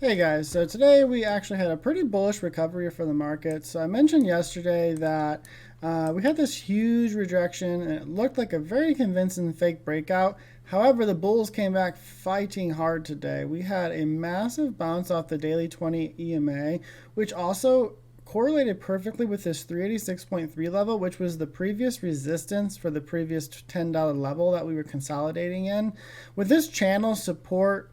Hey guys, so today we actually had a pretty bullish recovery for the market. So I mentioned yesterday that we had this huge rejection and it looked like a very convincing fake breakout. However, the bulls came back fighting hard today. We had a massive bounce off the daily 20 EMA, which also correlated perfectly with this 386.3 level, which was the previous resistance for the previous $10 level that we were consolidating in. With this channel support,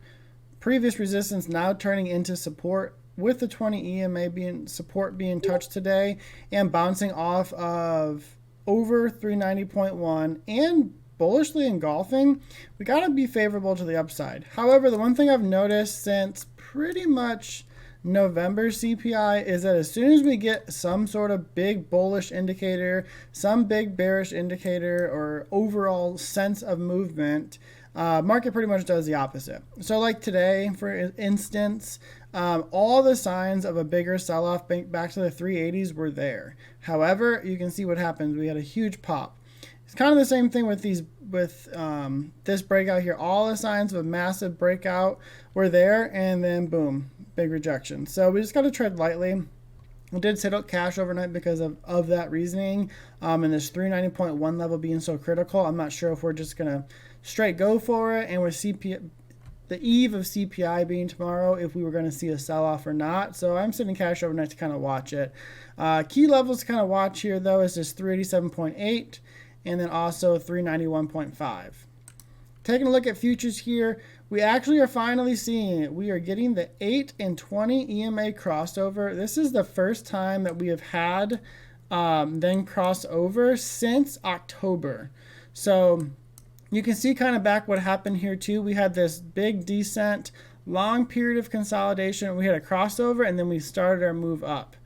previous resistance now turning into support, with the 20 EMA being support being touched today and bouncing off of over 390.1 and bullishly engulfing, we got to be favorable to the upside. However, the one thing I've noticed since pretty much November CPI is that as soon as we get some sort of big bullish indicator, some big bearish indicator, or overall sense of movement, market pretty much does the opposite. So like today, for instance, all the signs of a bigger sell-off back to the 380s were there. However, you can see what happens. We had a huge pop. It's kind of the same thing with this breakout here. All the signs of a massive breakout were there, and then boom, big rejection. So we just got to tread lightly. We did sit out cash overnight because of that reasoning, and this 390.1 level being so critical. I'm not sure if we're just going to straight go for it, and with the eve of CPI being tomorrow, if we were going to see a sell-off or not. So I'm sitting cash overnight to kind of watch it. Key levels to kind of watch here, though, is this 387.8 and then also 391.5. Taking a look at futures here, we actually are finally seeing it. We are getting the 8 and 20 EMA crossover. This is the first time that we have had them cross over since October. So you can see kind of back what happened here too. We had this big descent, long period of consolidation. We had a crossover and then we started our move up.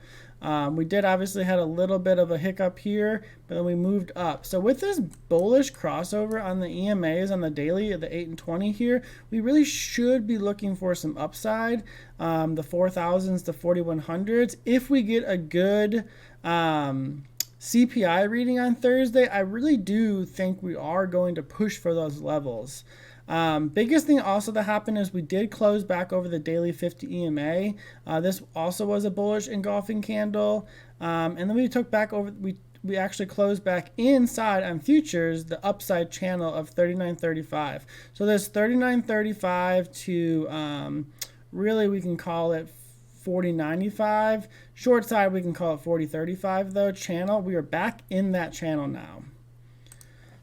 We did obviously had a little bit of a hiccup here, but then we moved up. So with this bullish crossover on the EMAs on the daily, the 8 and 20 here, we really should be looking for some upside, the 4,000s to 4,100s. If we get a good CPI reading on Thursday, I really do think we are going to push for those levels. Biggest thing also that happened is we did close back over the daily 50 EMA. This also was a bullish engulfing candle. And then we took back over, we actually closed back inside on futures, the upside channel of 39.35. So there's 39.35 to really we can call it 40.95. Short side we can call it 40.35 though channel. We are back in that channel now.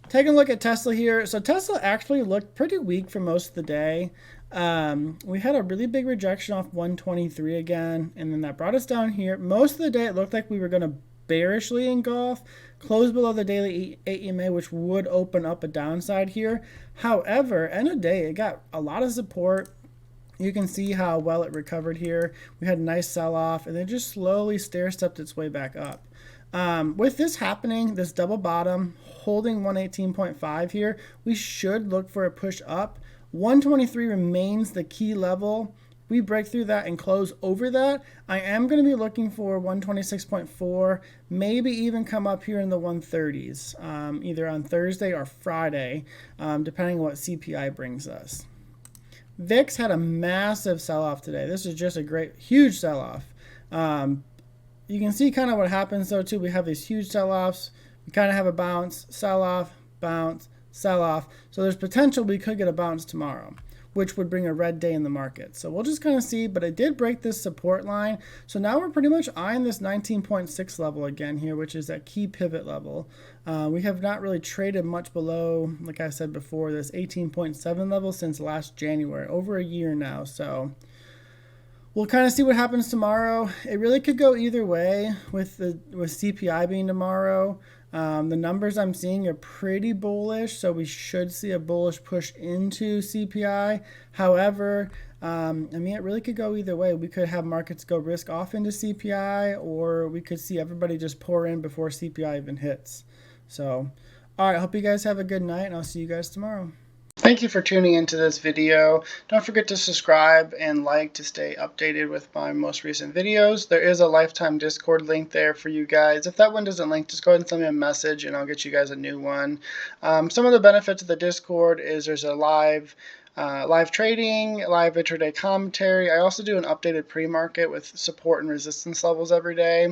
Taking a look at Tesla here. So Tesla actually looked pretty weak for most of the day. We had a really big rejection off 123 again, and then that brought us down here. Most of the day it looked like we were going to bearishly engulf, close below the daily 8 EMA, which would open up a downside here. However, end of day, it got a lot of support. You can see how well it recovered here. We had a nice sell-off, and then just slowly stair-stepped its way back up. With this happening, this double bottom holding 118.5 here, we should look for a push up. 123 remains the key level. If we break through that and close over that, I am going to be looking for 126.4, maybe even come up here in the 130s, either on Thursday or Friday, depending on what CPI brings us. VIX had a massive sell-off today. This is just a great, huge sell-off. You can see kind of what happens though too. We have these huge sell-offs. We kind of have a bounce, sell-off, bounce, sell-off. So there's potential we could get a bounce tomorrow, which would bring a red day in the market. So we'll just kind of see, but it did break this support line. So now we're pretty much eyeing this 19.6 level again here, which is that key pivot level. We have not really traded much below, like I said before, this 18.7 level since last January, over a year now. So we'll kind of see what happens tomorrow. It really could go either way with CPI being tomorrow. The numbers I'm seeing are pretty bullish, so we should see a bullish push into CPI. However, I mean, it really could go either way. We could have markets go risk off into CPI, or we could see everybody just pour in before CPI even hits. So, all right, I hope you guys have a good night, and I'll see you guys tomorrow. Thank you for tuning into this video. Don't forget to subscribe and like to stay updated with my most recent videos. There is a lifetime Discord link there for you guys. If that one doesn't link, just go ahead and send me a message and I'll get you guys a new one. Some of the benefits of the Discord is there's a live live trading, live intraday commentary. I also do an updated pre-market with support and resistance levels every day.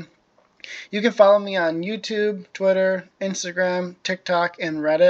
You can follow me on YouTube, Twitter, Instagram, TikTok, and Reddit.